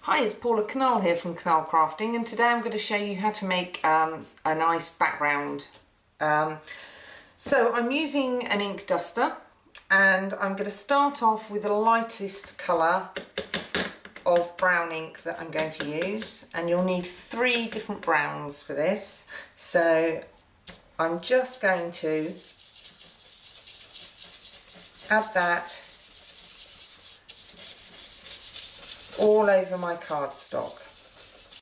Hi, it's Paula Knowle here from Knowle Crafting, and today I'm going to show you how to make a nice background. So I'm using an ink duster, and I'm going to start off with the lightest colour of brown ink that I'm going to use, and you'll need 3 different browns for this. So I'm just going to add that all over my cardstock.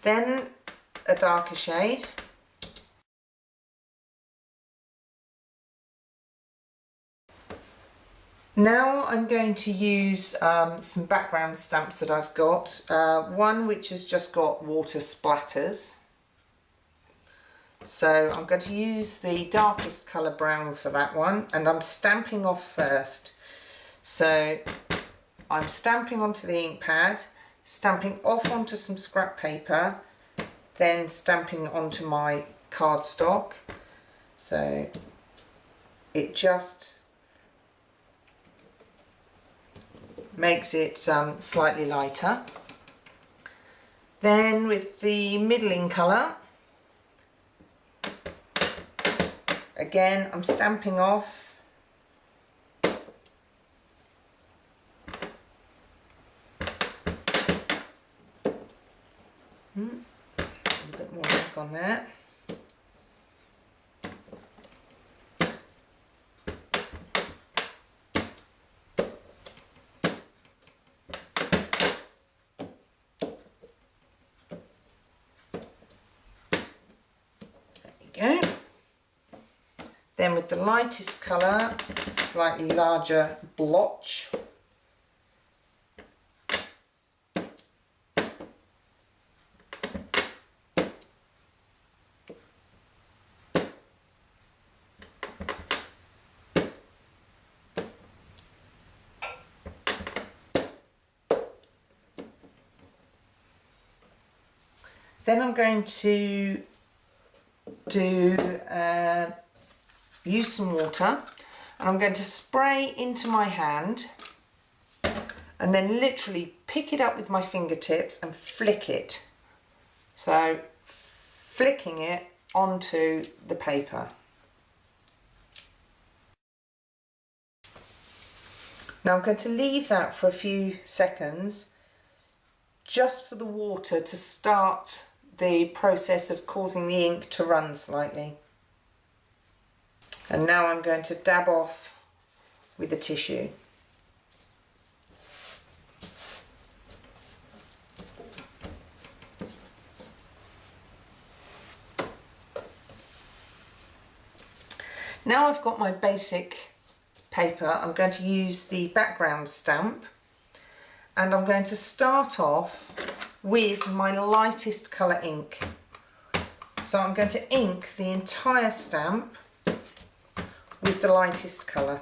Then a darker shade. Now I'm going to use some background stamps that I've got. One which has just got water splatters. So I'm going to use the darkest colour brown for that one, and I'm stamping off first. So I'm stamping onto the ink pad, stamping off onto some scrap paper, then stamping onto my cardstock. So it just makes it slightly lighter. Then with the middling colour, again, I'm stamping off, a bit more ink on there. There we go. Then with the lightest colour, slightly larger blotch. Then I'm going to use some water, and I'm going to spray into my hand and then literally pick it up with my fingertips and flick it. So flicking it onto the paper. Now I'm going to leave that for a few seconds just for the water to start the process of causing the ink to run slightly. And now I'm going to dab off with a tissue. Now I've got my basic paper, I'm going to use the background stamp, and I'm going to start off with my lightest colour ink. So I'm going to ink the entire stamp with the lightest colour.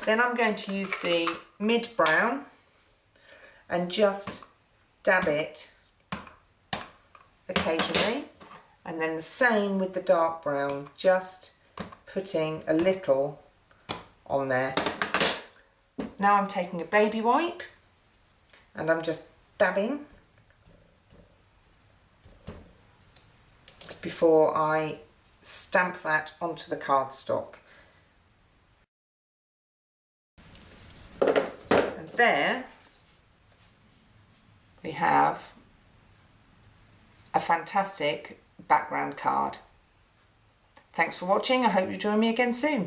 Then I'm going to use the mid brown and just dab it occasionally, and then the same with the dark brown, just putting a little on there. Now I'm taking a baby wipe and I'm just dabbing before I stamp that onto the cardstock. And there we have a fantastic background card. Thanks for watching. I hope you join me again soon.